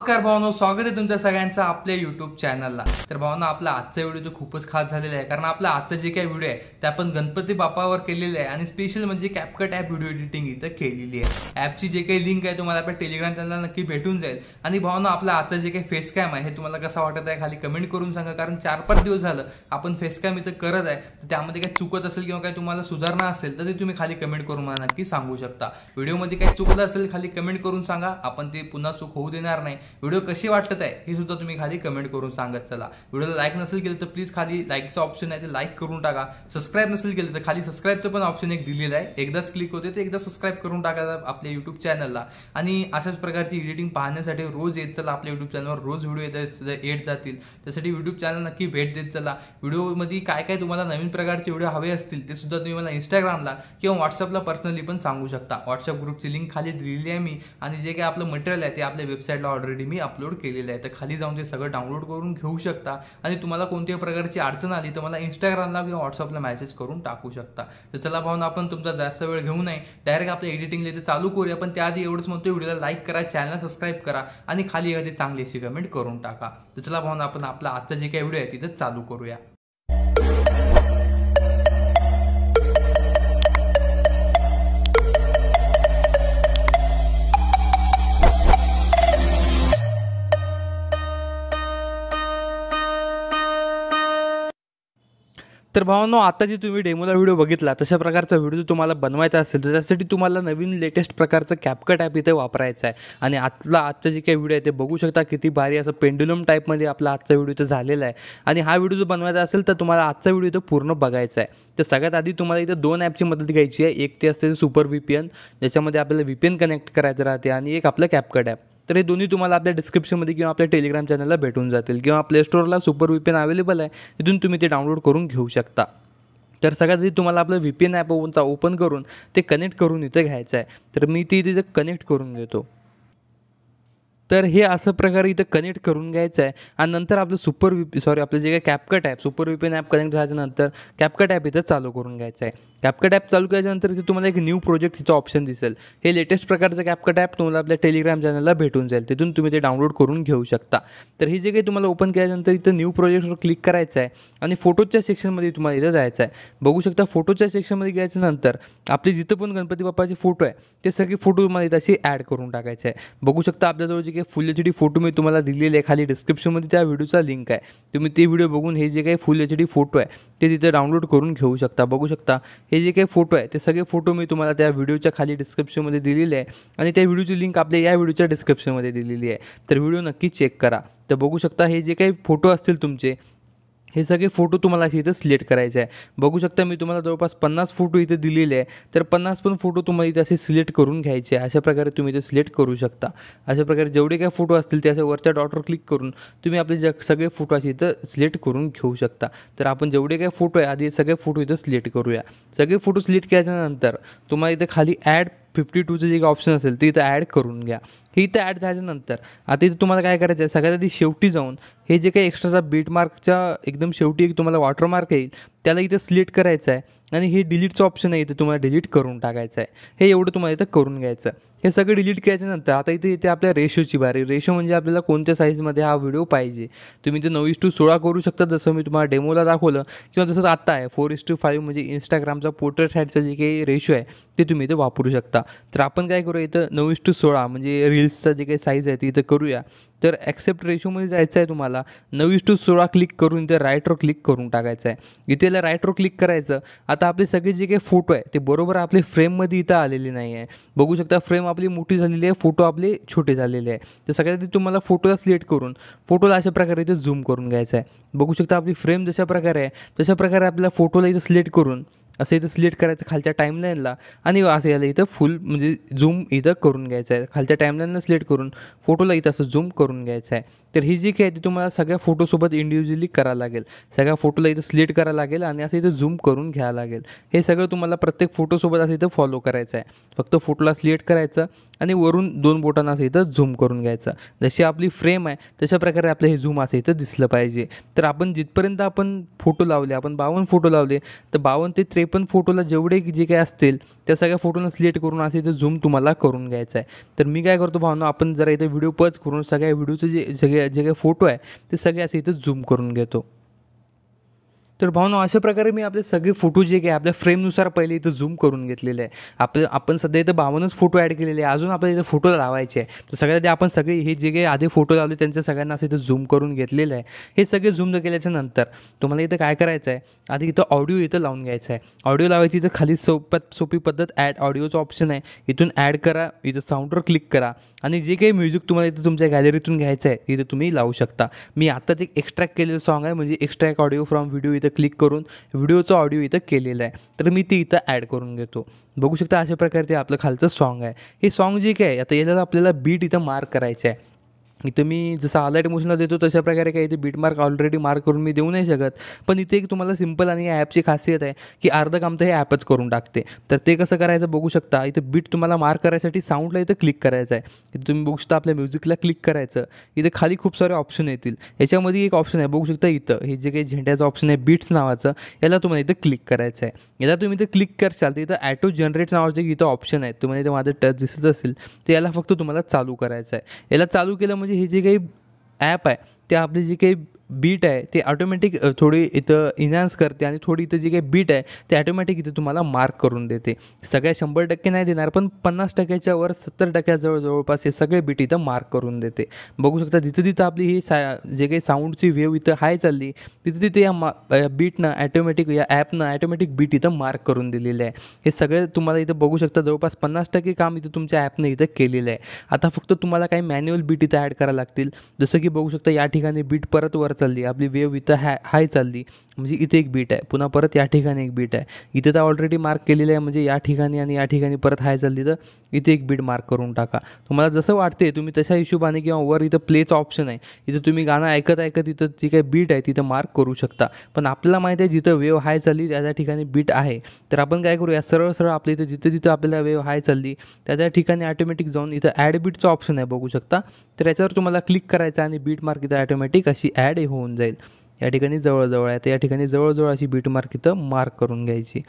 नमस्कार भावनो, स्वागत आहे तुमच्या सगळ्यांचं आपल्या युट्यूब चॅनलला। तर भावनो, आपला आजचा व्हिडिओ तो खूपच खास झालेला आहे, कारण आपला आजचा जे काही व्हिडिओ आहे ते आपण गणपती बाप्पावर केलेला आहे आणि स्पेशल म्हणजे कॅपकट ॲप व्हिडिओ एडिटिंग इथं केलेली आहे। ॲपची जे काही लिंक आहे तुम्हाला आपल्या टेलिग्राम चॅनलला नक्की भेटून जाईल। आणि भावनो, आपला आजचा जे काही फेस कॅम आहे हे तुम्हाला कसा वाटत आहे खाली कमेंट करून सांगा, कारण 4-5 दिवस झालं आपण फेस कॅम इथं करत आहे, तर त्यामध्ये काही चुकत असेल किंवा काही तुम्हाला सुधारणा असेल तर ते तुम्ही खाली कमेंट करून मला नक्की सांगू शकता। व्हिडिओमध्ये काही चुकलं असेल खाली कमेंट करून सांगा, आपण ते पुन्हा चूक होऊ देणार नाही। व्हिडिओ कशी वाटत आहे हे सुद्धा तुम्ही खाली कमेंट करून सांगत चला। व्हिडिओला लाईक नसेल केलं तर प्लीज खाली लाईकचा ऑप्शन आहे ते लाईक करून टाका। सबस्क्राईब नसेल केलं तर खाली सबस्क्राईबचं पण ऑप्शन एक दिलेलं आहे, एकदाच क्लिक होते ते एकदा सबस्क्राईब करून टाका आपल्या युट्यूब चॅनलला। आणि अशाच प्रकारची एडिटिंग पाहण्यासाठी रोज येत चला आपल्या युट्यूब चॅनलवर, रोज व्हिडिओ येत जातील, त्यासाठी युट्यूब चॅनल नक्की भेट देत चला। व्हिडिओमध्ये काय काय तुम्हाला नवीन प्रकारचे व्हिडिओ हवे असतील ते सुद्धा तुम्ही मला इंस्टाग्रामला किंवा व्हॉट्सअपला पर्सनली पण सांगू शकता। व्हॉट्सअप ग्रुपची लिंक खाली दिलेली आहे मी, आणि जे काही आपलं मटेरियल आहे ते आपल्या वेबसाईटला ऑलरेडी मी अपलोड केलेलं आहे, तर खाली जाऊन ते सगळं डाउनलोड करून घेऊ शकता। आणि तुम्हाला कोणत्याही प्रकारची अडचण आली तर मला इंस्टाग्रामला किंवा व्हॉट्सअपला मेसेज करून टाकू शकता। तर चला भावना, आपण तुमचा जास्त वेळ घेऊ नये, डायरेक्ट आपल्या एडिटिंगला इथे चालू करूया। पण त्याआधी एवढंच म्हणतो, व्हिडिओला लाईक करा, चॅनल सबस्क्राईब करा आणि खाली एखादी चांगली अशी कमेंट करून टाका। तर चला भावना, आपण आपला आजचा जे काही व्हिडिओ आहे तिथे चालू करूया। तर भावांनो, आता जे तुम्ही डेमोला व्हिडिओ बघितला तशा प्रकारचा व्हिडिओ तुम्हाला बनवायचा असेल तर त्यासाठी तुम्हाला नवीन लेटेस्ट प्रकारचं कॅपकट ॲप इथे वापरायचं आहे। आणि आजचा जे काही व्हिडिओ आहे ते बघू शकता, किती भारी असं पेंडुलम टाईपमध्ये आपला आजचा व्हिडिओ इथं झालेला आहे। आणि हा व्हिडिओ जर बनवायचा असेल तर तुम्हाला आजचा व्हिडिओ इथं पूर्ण बघायचा आहे। तर सगळ्यात आधी तुम्हाला इथं 2 ॲपची मदत घ्यायची आहे। एक ते असते सुपर VPN, ज्याच्यामध्ये आपल्याला VPN कनेक्ट करायचं राहते, आणि एक आपलं कॅपकट ॲप। तर हे दोन्ही तुम्हाला आपल्या डिस्क्रिप्शनमध्ये किंवा आपल्या टेलिग्राम चॅनलला भेटून जातील, किंवा प्ले स्टोअरला सुपर VPN अवेलेबल आहे, तिथून तुम्ही ते डाउनलोड करून घेऊ शकता। तर सगळ्यात आधी तुम्हाला आपलं VPN ॲप ओपन करून ते कनेक्ट करून इथं घ्यायचं आहे। तर मी ते इथे कनेक्ट करून घेतो। तर हे असं प्रकारे इथं कनेक्ट करून घ्यायचं आहे, आणि नंतर आपलं आपलं जे काही CapCut app super VPN app connect झाल्यानंतर कॅपकट ॲप इथं चालू करून घ्यायचं आहे। कॅपकट ॲप चालू केल्यानंतर इथे तुम्हाला एक न्यू प्रोजेक्ट हिचं ऑप्शन दिसेल। हे लेटेस्ट प्रकारचं कॅपकट ॲप तुम्हाला आपल्या टेलिग्राम चॅनलला भेटून जाईल, तिथून तुम्ही ते डाउनलोड करून घेऊ शकता। तर हे जे काही तुम्हाला ओपन केल्यानंतर इथं न्यू प्रोजेक्टवर क्लिक करायचं आहे, आणि फोटोच्या सेक्शनमध्ये तुम्हाला इथं जायचं आहे। बघू शकता, फोटोच्या सेक्शनमध्ये गेल्यानंतर आपले जिथं पण गणपती बाप्पाचे फोटो आहे ते सगळे फोटो तुम्हाला इथं असे ॲड करून टाकायचे आहे। बघू शकता, आपल्याजवळ जे काही फुल HD फोटो मी तुम्हाला दिलेले आहे, खाली डिस्क्रिप्शनमध्ये त्या व्हिडिओचा लिंक आहे, तुम्ही ते व्हिडिओ बघून हे जे काही फुल HD फोटो आहे ते तिथे डाउनलोड करून घेऊ शकता। बघू शकता, हे जे काही फोटो आहे ते सगळे फोटो मी तुम्हाला त्या व्हिडिओच्या खाली डिस्क्रिप्शनमध्ये दिलेले आहे, आणि त्या व्हिडिओची लिंक आपल्या या व्हिडिओच्या डिस्क्रिप्शनमध्ये दिलेली आहे, तर व्हिडिओ नक्की चेक करा। तर बघू शकता, हे जे काही फोटो असतील तुमचे, हे सगळे फोटो तुम्हाला असे इथं सिलेक्ट करायचे आहे। बघू शकता, मी तुम्हाला जवळपास 50 फोटो इथे दिलेले आहे, तर 50 पण फोटो तुम्हाला इथे असे सिलेक्ट करून घ्यायचे आहे। अशा प्रकारे तुम्ही इथे सिलेक्ट करू शकता। अशा प्रकारे जेवढे काही फोटो असतील ते असे वरच्या डॉटवर क्लिक करून तुम्ही आपले सगळे फोटो असे इथं सिलेक्ट करून घेऊ शकता। तर आपण जेवढे काही फोटो आहे आधी सगळे फोटो इथं सिलेक्ट करूया। सगळे फोटो सिलेक्ट केल्यानंतर तुम्हाला इथे खाली ॲड 52चं जे ऑप्शन असेल ते इथं ॲड करून घ्या। हे इथं ॲड झाल्यानंतर आता इथं तुम्हाला काय करायचं आहे, सगळ्यात आधी शेवटी जाऊन हे जे काही एक्स्ट्राचा बीटमार्कच्या एकदम शेवटी एक तुम्हाला वॉटरमार्क येईल त्याला इथं सिलेक्ट करायचं आहे, आणि हे डिलीटचं ऑप्शन आहे इथे तुम्हाला डिलीट करून टाकायचं आहे। हे एवढं तुम्हाला इथं करून घ्यायचं। हे सगळं डिलीट केल्याच्यानंतर आता इथे आपल्या रेशोची बारी। रेशो म्हणजे आपल्याला कोणत्या साईजमध्ये हा व्हिडिओ पाहिजे, तुम्ही इथे 9:16 करू शकता, जसं मी तुम्हाला डेमोला दाखवलं, किंवा जसं आत्ता आहे 4:5 म्हणजे इंस्टाग्रामचा पोर्ट्रेट हाईटचा जे काही रेशो आहे ते तुम्ही इथे वापरू शकता। तर आपण काय करूया, इथं 9:16 म्हणजे रील्सचा जे काही साईज आहे ते इथं करूया। तर ॲक्सेप्ट रेशोमध्ये जायचं आहे तुम्हाला, 9:16 क्लिक करून इथे राईटवर क्लिक करून टाकायचं आहे। इथे राईटवर क्लिक करायचं। आता आपले सगळे जे काही फोटो आहे ते बरोबर आपले फ्रेममध्ये इथं आलेले नाही आहे। बघू शकता, फ्रेम आपली मोठी झालेली आहे, फोटो आपले छोटे झालेले आहे। तर सगळ्यात आधी तुम्हाला फोटोला सिलेक्ट करून फोटोला अशा प्रकारे इथे झूम करून घ्यायचं आहे। बघू शकता, आपली फ्रेम जशा प्रकारे आहे तशा प्रकारे आपल्या फोटोला इथं सिलेक्ट करून असं इथं सिलेक्ट करायचं खालच्या टाईमलाईनला, आणि असं याला इथं फुल म्हणजे झूम इथं करून घ्यायचं आहे। खालच्या टाईमलाईनला सिलेक्ट करून फोटोला इथं असं झूम करून घ्यायचं आहे। तर ही जी काही ती तुम्हाला सगळ्या फोटोसोबत इंडिव्हिज्युअली करावं लागेल। सगळ्या फोटोला इथं सिलेक्ट करावं लागेल, आणि असं इथं झूम करून घ्यावं लागेल। हे सगळं तुम्हाला प्रत्येक फोटोसोबत असं इथं फॉलो करायचं आहे। फक्त फोटोला सिलेक्ट करायचं आणि वरून 2 बोटांना असं इथं झूम करून घ्यायचा. जशी आपली फ्रेम आहे तशा प्रकारे आपलं हे झूम असं इथं दिसलं पाहिजे. तर आपण जिथपर्यंत आपण फोटो लावले, आपण 52 फोटो लावले, तर 52 ते 53 फोटोला जेवढे जे काही असतील त्या सगळ्या फोटोला सिलेक्ट करून असं इथं झूम तुम्हाला करून घ्यायचं आहे. तर मी काय करतो भावांनो, आपण जरा इथं व्हिडिओ पॉज करून सगळ्या व्हिडिओचे जे काही फोटो आहे ते सगळे असे इथं झूम करून घेतो. तर भावना अशा प्रकारे मी आपले सगळे फोटो जे काही आपल्या फ्रेमनुसार पहिले इथं झूम करून घेतलेले आहे. आपण सध्या इथं 52च फोटो ॲड केलेले आहे. अजून आपल्याला इथं फोटो लावायचे आहे. तर सगळ्यात आधी आपण सगळे हे जे काही आधी फोटो लावले त्यांच्या सगळ्यांना असं इथं झूम करून घेतलेलं आहे. हे सगळे झूम केल्याच्या नंतर तुम्हाला इथं काय करायचं आहे, आधी इथं ऑडिओ इथं लावून घ्यायचा आहे. ऑडिओ लावायची इथं खाली सोपी पद्धत ॲड ऑडिओचं ऑप्शन आहे. इथून ॲड करा, इथं साऊंडवर क्लिक करा आणि जे काही म्युझिक तुम्हाला इथं तुमच्या गॅलरीतून घ्यायचं आहे इथं तुम्ही लावू शकता. मी आत्ताच एक एक्स्ट्रॅक्ट केलेलं सॉन्ग आहे, म्हणजे एक्स्ट्रॅक्ट ऑडिओ फ्रॉम व्हिडिओ इथं क्लिक करून व्हिडिओचं ऑडिओ इथं केलेलं आहे. तर मी ते इथं ॲड करून घेतो. बघू शकता अशा प्रकारे ते आपलं खालचं सॉन्ग आहे. हे सॉन्ग जे काय आता याला आपल्याला बीट इथं मार्क करायचं आहे. इथं मी जसं हायलाईट मोशनला देतो तशा प्रकारे काही इथे बीट मार्क ऑलरेडी मार्क करून मी देऊ नाही शकत. पण इथे एक तुम्हाला सिंपल आणि या ॲपची खासियत आहे की अर्धं काम तर हे ॲपच करून टाकते. तर ते कसं करायचं बघू शकता. इथं बीट तुम्हाला मार्क करायसाठी साऊंडला इथं क्लिक करायचं आहे. इथं तुम्ही बघू शकता आपल्या म्युझिकला क्लिक करायचं. इथे खाली खूप सारे ऑप्शन येतील. याच्यामध्ये एक ऑप्शन आहे बघू शकता इथं, हे जे काही झेंड्याचं ऑप्शन आहे बीट्स नावाचं, याला तुम्हाला इथं क्लिक करायचं आहे. याला तुम्ही इथं क्लिक करशाल तर इथं ॲटो जनरेट नावाचं इथं ऑप्शन आहे. तुम्हाला इथं माझं टच दिसत असेल तर याला फक्त तुम्हाला चालू करायचं आहे. याला चालू केलं म्हणजे हे जे काही ॲप आहे ते आपली जी काही बीट आहे ते ऑटोमॅटिक थोडी इथं इन्हान्स करते आणि थोडी इथं जी काही बीट आहे ते ऑटोमॅटिक इथं तुम्हाला मार्क करून देते. सगळ्या 100% नाही देणार, पण 50%च्या वर 70% जवळपास हे सगळे बीट इथं मार्क करून देते. बघू शकता जिथं जिथं आपली ही जे काही साऊंडची वेव इथं हाय चालली तिथं तिथे या बीटनं ॲटोमॅटिक या ॲपनं ॲटोमॅटिक बीट इथं मार्क करून दिलेलं आहे. हे सगळे तुम्हाला इथं बघू शकता जवळपास 50% काम इथं तुमच्या ॲपनं इथं केलेलं आहे. आता फक्त तुम्हाला काही मॅन्युअल बीट इथं ॲड करावं लागतील. जसं की बघू शकता या ठिकाणी बीट परत वर चालली, आपली वेव इथं हाय चालली, म्हणजे इथे एक बीट आहे, पुन्हा परत या ठिकाणी एक बीट आहे. इथे तर ऑलरेडी मार्क केलेलं आहे, म्हणजे या ठिकाणी आणि या ठिकाणी परत हाय चालली तर इथे एक बीट मार्क करून टाका. तुम्हाला जसं वाटते तुम्ही तशा हिशोबाने किंवा वर इथं प्लेचं ऑप्शन आहे, इथं तुम्ही गाणं ऐकत इथं जी काही बीट आहे तिथं मार्क करू शकता. पण आपल्याला माहिती आहे जिथं वेव हाय चालली त्या ठिकाणी बीट आहे, तर आपण काय करूया सरळ आपल्या इथं जिथं आपल्याला वेव हाय चालली त्या ठिकाणी ऑटोमॅटिक जाऊन इथं ॲड बीटचं ऑप्शन आहे बघू शकता. तर याच्यावर तुम्हाला क्लिक करायचं आणि बीट मार्क इथं ऑटोमॅटिक अशी ॲड होऊन जाईल. या ठिकाणी जवळजवळ आहे तर या ठिकाणी जवळजवळ अशी बीट मार्क इथं मार्क करून घ्यायची.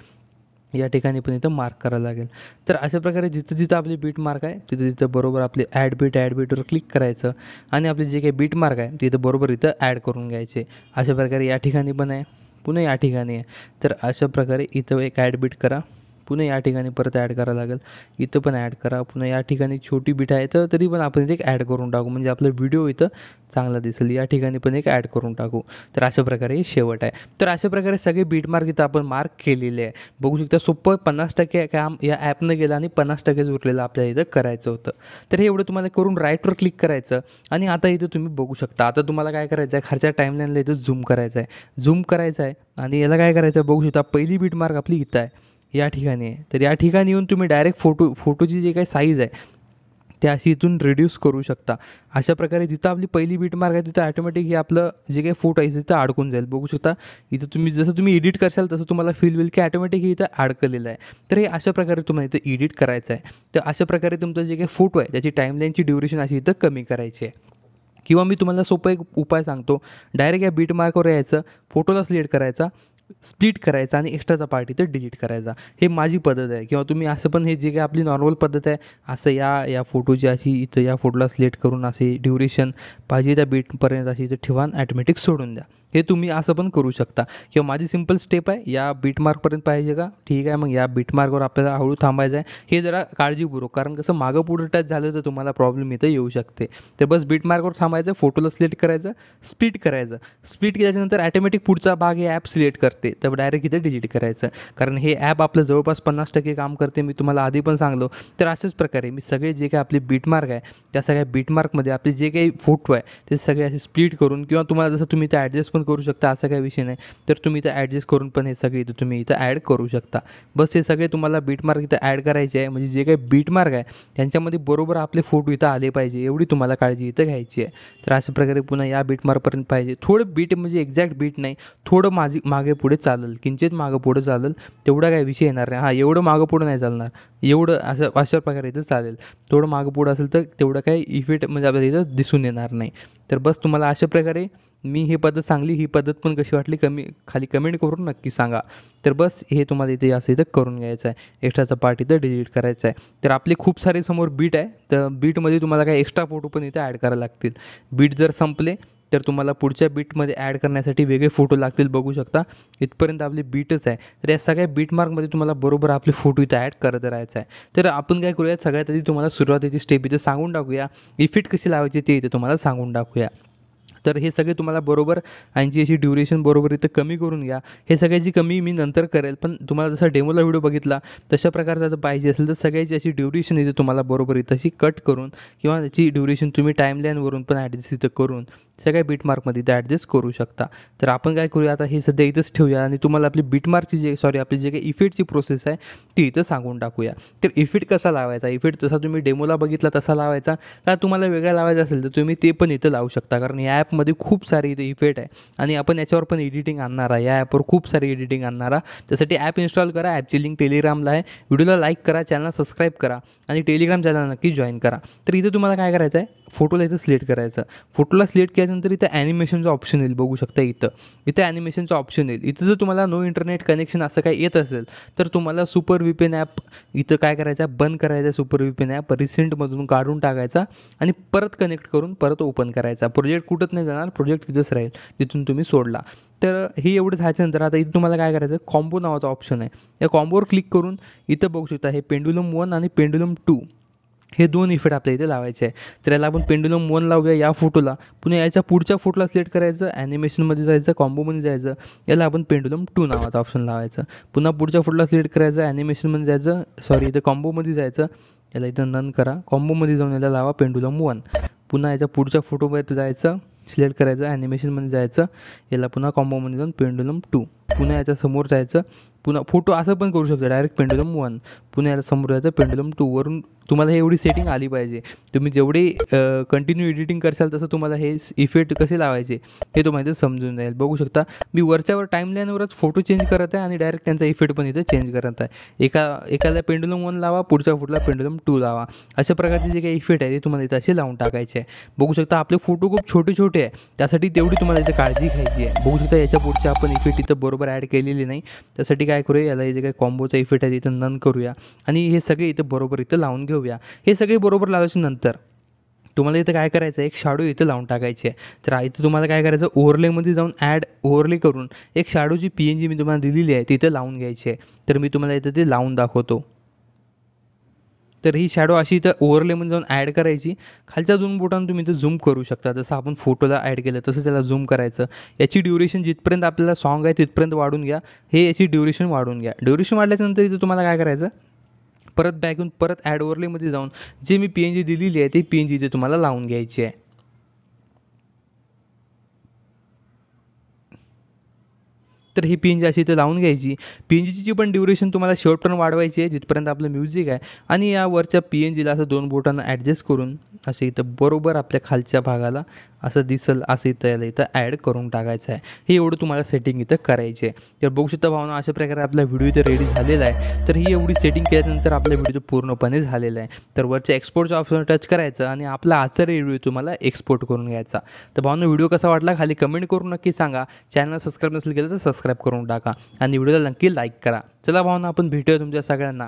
या ठिकाणी पण इथं मार्क करावं लागेल. तर अशा प्रकारे जिथं जिथं आपली बीट मार्क आहे तिथं तिथं बरोबर आपले ॲड बीटवर क्लिक करायचं आणि आपले जे काही बीट मार्क आहे तिथं बरोबर इथं ॲड करून घ्यायचे. अशा प्रकारे या ठिकाणी पण आहे, पुन्हा या ठिकाणी आहे. तर अशा प्रकारे इथं एक ॲड बीट करा, पुन्हा या ठिकाणी परत ॲड करावं लागेल. इथं पण ॲड करा, पुन्हा या ठिकाणी छोटी बीट आहे तर तरी पण आपण इथे एक ॲड करून टाकू, म्हणजे आपला व्हिडिओ इथं चांगला दिसेल. या ठिकाणी पण एक ॲड करून टाकू. तर अशा प्रकारे शेवट आहे. तर अशा प्रकारे सगळे बीट मार्क इथं आपण मार्क केलेले आहे. बघू शकता सोपं 50% काम या ॲपनं गेलं आणि 50% उरलेलं आपल्याला इथं करायचं होतं. तर हे एवढं तुम्हाला करून राईटवर क्लिक करायचं आणि आता इथं तुम्ही बघू शकता. आता तुम्हाला काय करायचं आहे, खालच्या टाईमलाईनला इथं झूम करायचं आहे आणि याला काय करायचं आहे बघू शकता. पहिली बीट मार्क आपली इथं आहे, या ठिकाणी आहे. तर या ठिकाणी येऊन तुम्ही डायरेक्ट फोटोची जी काही साईज आहे ते अशी इथून रिड्यूस करू शकता. अशा प्रकारे जिथं आपली पहिली बीट मार्क आहे तिथं ऑटोमॅटिक हे आपलं जे काही फोटो आहे तिथं अडकून जाईल. बघू शकता इथं जसं तुम्ही एडिट करशाल तसं तुम्हाला फील होईल की ऑटोमॅटिक हे इथं अडकलेलं आहे. तर हे अशा प्रकारे तुम्हाला इथं एडिट करायचं आहे. तर अशा प्रकारे तुमचं जे काही फोटो आहे त्याची टाईमलाईनची ड्युरेशन अशी इथं कमी करायची आहे. किंवा मी तुम्हाला सोपा एक उपाय सांगतो. डायरेक्ट या बीट मार्कवर यायचं, फोटोला सिलेक्ट करायचा, स्प्लिट करायचा आणि एक्स्ट्राचा पार्ट इथं डिलीट करायचा. हे माझी पद्धत आहे. किंवा तुम्ही असं पण हे जे काही आपली नॉर्मल पद्धत आहे असं या फोटोची अशी इथं या फोटोला सिलेक्ट करून असे ड्युरेशन पाहिजे त्या बीटपर्यंत अशी इथं ठेवा आणि ॲटोमॅटिक सोडून द्या. हे तुम्ही असं पण करू शकता. किंवा माझी सिंपल स्टेप आहे, या बीट मार्कपर्यंत पाहिजे का ठीक आहे, मग या बीट मार्कवर आपल्याला हळू थांबायचं आहे. हे जरा काळजीपूर्वक, कारण कसं मागं पुढं टच झालं तर तुम्हाला प्रॉब्लेम इथं येऊ शकते. तर बस बीट मार्कवर थांबायचं, फोटोला सिलेक्ट करायचं, स्प्लिट करायचं. स्प्लिट केल्याच्यानंतर ॲटोमॅटिक पुढचा भाग हे ॲप सिलेक्ट करते, तर डायरेक्ट इथं डिलीट करायचं. कारण हे ॲप आपलं जवळपास 50% काम करते, मी तुम्हाला आधी पण सांगलो. तर अशाच प्रकारे मी सगळे जे काही आपले बीट मार्क आहे त्या सगळ्या बीट मार्कमध्ये आपले जे काही फोटो आहे ते सगळे असे स्प्लिट करून, किंवा तुम्हाला जसं तुम्ही इथं ॲडजस्ट पण करू शकता, असा काही विषय नाही. तर तुम्ही इथं ॲडजस्ट करून पण हे सगळे इथं तुम्ही इथं ॲड करू शकता. बस हे सगळे तुम्हाला बीट मार्क इथं ॲड करायचे आहे. म्हणजे जे काही बीट मार्क आहे त्यांच्यामध्ये बरोबर आपले फोटो इथं आले पाहिजे, एवढी तुम्हाला काळजी इथं घ्यायची आहे. तर अशा प्रकारे पुन्हा या बीट मार्कपर्यंत पाहिजे. थोडं बीट म्हणजे एक्झॅक्ट बीट नाही, थोडं मागे पुढे पुढे चालेल, किंचित मागं पुढं चालेल, तेवढा काही विषय येणार नाही. हां, एवढं मागं पुढं नाही चालणार, एवढं असं अशा प्रकारे इथं चालेल. थोडं मागं पुढं असेल तर तेवढं काही इफेक्ट म्हणजे आपल्याला इथं दिसून येणार नाही. तर बस तुम्हाला अशा प्रकारे मी ही पद्धत सांगली, ही पद्धत पण कशी वाटली खाली कमेंट करून नक्की सांगा. तर बस हे तुम्हाला इथे असं इथं करून घ्यायचं आहे. एक्स्ट्राचा पार्ट इथं डिलीट करायचा आहे. तर आपले खूप सारे समोर बीट आहे, तर बीटमध्ये तुम्हाला काही एक्स्ट्रा फोटो पण इथे ॲड करायला लागतील. बीट जर संपले तर तुम्हाला पुढच्या बीटमध्ये ॲड करण्यासाठी वेगळे फोटो लागतील. बघू शकता इथपर्यंत आपली बीटच आहे. तर या सगळ्या बीट मार्कमध्ये तुम्हाला बरोबर आपले फोटो इथं ॲड करत राहायचं आहे. तर आपण काय करूया, सगळ्यात आधी तुम्हाला सुरुवातीची स्टेप इथं सांगून टाकूया. इफेक्ट कशी लावायची ते इथे तुम्हाला सांगून टाकूया. तर हे सगळे तुम्हाला बरोबर यांची अशी ड्युरेशन बरोबर इथं कमी करून घ्या. हे सगळ्याची कमी मी नंतर करेल, पण तुम्हाला जसा डेमोला व्हिडिओ बघितला तशा प्रकारचा जर पाहिजे असेल तर सगळ्याची अशी ड्युरेशन इथे तुम्हाला बरोबर इथं अशी कट करून किंवा त्याची ड्युरेशन तुम्ही टाईमलाईनवरून पण ॲडजस्ट इथं करून सगळ्या बीटमार्कमध्ये इथं ॲडजस्ट करू शकता. तर आपण काय करूया, आता हे सध्या इथंच ठेवूया आणि तुम्हाला आपली बीटमार्कची आपली जे काही इफेक्टची प्रोसेस आहे ती इथं सांगून टाकूया. तर इफेक्ट कसा लावायचा, इफेक्ट जसा तुम्ही डेमोला बघितला तसा लावायचा का तुम्हाला वेगळा लावायचा असेल तर तुम्ही ते पण इथं लावू शकता. कारण या ॲपमध्ये खूप सारे इथे इफेक्ट आहे आणि आपण याच्यावर पण एडिटिंग आणणार आहे. या ॲपवर खूप सारी एडिटिंग आणणार आहे. त्यासाठी ॲप इन्स्टॉल करा. ॲपची लिंक टेलिग्रामला आहे. व्हिडिओला लाईक करा, चॅनल सबस्क्राईब करा आणि टेलिग्राम चॅनल नक्की जॉईन करा. तर इथं तुम्हाला काय करायचं आहे, फोटोला इथं सिलेक्ट करायचं. फोटोला सिलेक्ट केल्यानंतर इथं ॲनिमेशनचं ऑप्शन येईल. बघू शकता इथं ॲनिमेशनचं ऑप्शन येईल. इथं जर तुम्हाला नो इंटरनेट कनेक्शन असं काही येत असेल तर तुम्हाला सुपर VPN ॲप इथं काय करायचं आहे, बंद करायचं आहे. सुपर VPN ॲप रिसेंटमधून काढून टाकायचा आणि परत कनेक्ट करून परत ओपन करायचा. प्रोजेक्ट कुठंच नाही जाणार, प्रोजेक्ट तिथंच राहील जिथून तुम्ही सोडला. तर हे एवढं झाल्यानंतर आता इथं तुम्हाला काय करायचं, कॉम्बो नावाचा ऑप्शन आहे. या कॉम्बोवर क्लिक करून इथं बघू शकता हे पेंडुलम 1 आणि पेंडुलम 2 हे 2 इफेक्ट आपल्या इथे लावायचे आहे. तर याला आपण पेंडुलम 1 लावूया या फोटोला. पुन्हा याच्या पुढच्या फोटोला सिलेक्ट करायचं, ॲनिमेशनमध्ये जायचं, कॉम्बोमध्ये जायचं. याला आपण पेंडुलम 2 नावाचा ऑप्शन लावायचं. पुन्हा पुढच्या फोटोला सिलेक्ट करायचं, ॲनिमेशनमध्ये जायचं, इथं कॉम्बोमध्ये जायचं. याला इथं नन करा, कॉम्बोमध्ये जाऊन याला लावा पेंडुलम 1. पुन्हा याच्या पुढच्या फोटोमध्ये जायचं, सिलेक्ट करायचं, ॲनिमेशनमध्ये जायचं. याला पुन्हा कॉम्बोमध्ये जाऊन पेंडुलम 2. पुन्हा याच्या समोर जायचं, पुन्हा फोटो असं पण करू शकता डायरेक्ट पेंडुलम 1. पुन्हा याला समोर जायचं पेंडुलम 2. वरून तुम्हाला हे एवढी सेटिंग आली पाहिजे. तुम्ही जेवढे कंटिन्यू एडिटिंग करशाल तसं तुम्हाला हे इफेक्ट कसे लावायचे हे तुम्हाला समजून जाईल. बघू शकता मी वरच्यावर टाईमलाईनवरच फोटो चेंज करत आहे आणि डायरेक्ट त्यांचा इफेक्ट पण इथं चेंज करत आहे. एकाला पेंडुलम 1 लावा, पुढच्या फोटोला पेंडुलम 2 लावा. अशा प्रकारचे जे काही इफेक्ट आहे ते तुम्हाला इथं असे लावून टाकायचे आहे. बघू शकता आपले फोटो खूप छोटे छोटे आहे, त्यासाठी तेवढी तुम्हाला इथं काळजी घ्यायची आहे. बघू शकता याच्या पुढचे आपण इफेक्ट इथं बरोबर ॲड केलेली नाही. त्यासाठी काय करूया, याला जे काही कॉम्बोचा इफेक्ट आहे इथं नन करूया आणि हे सगळे इथं बरोबर इथं लावून घेऊया. हे सगळे बरोबर लावायच्या नंतर तुम्हाला इथं काय करायचं आहे, एक शॅडो इथं लावून टाकायची आहे. तर इथं तुम्हाला काय करायचं, ओव्हरलेमध्ये जाऊन ओव्हरले करून एक शॅडोची PNG मी तुम्हाला दिलेली आहे तिथं लावून घ्यायची आहे. तर मी तुम्हाला इथं ते लावून दाखवतो. तर ही शॅडो अशी इथं ओव्हरलेमध्ये जाऊन ॲड करायची. खालच्या 2 बोटांनी तुम्ही इथं झूम करू शकता. जसं आपण फोटोला ॲड केलं तसं त्याला झूम करायचं. याची ड्युरेशन जिथपर्यंत आपल्याला सॉन्ग आहे तिथपर्यंत वाढून घ्या. हे याची ड्युरेशन वाढून घ्या. ड्युरेशन वाढल्याच्यानंतर इथं तुम्हाला काय करायचं, परत बॅक येऊन परत ॲड ओव्हरलेमध्ये जाऊन जे मी PNG दिलेली आहे ती PNG इथे तुम्हाला लावून घ्यायची आहे. तर ही PNG अशी इथं लावून घ्यायची. PNGची पण ड्युरेशन तुम्हाला शेवटपर्यंत वाढवायची आहे जिथपर्यंत आपलं म्युझिक आहे आणि या वरच्या PNGला असं 2 बोटांना ॲडजस्ट करून असं इथं बरोबर आपल्या खालच्या भागाला असं दिसेल असं इथं याला इथं ॲड करून टाकायचं आहे. हे एवढं तुम्हाला सेटिंग इथं करायची आहे. तर बघू शकता भावना अशा प्रकारे आपला व्हिडिओ इथं रेडी झालेला आहे. तर ही एवढी सेटिंग केल्यानंतर आपला व्हिडिओ पूर्णपणे झालेला आहे. तर वरच्या एक्सपोर्टच्या ऑप्शनवर टच करायचं आणि आपला आजचा व्हिडिओ तुम्हाला एक्सपोर्ट करून घ्यायचा. तर भावना व्हिडिओ कसा वाटला खाली कमेंट करून नक्की सांगा. चॅनल सबस्क्राईब नसेल केलं तर सबस्क्राईब करून टाका आणि व्हिडिओला नक्की लाईक करा. चला भावना आपण भेटूया तुमच्या सगळ्यांना.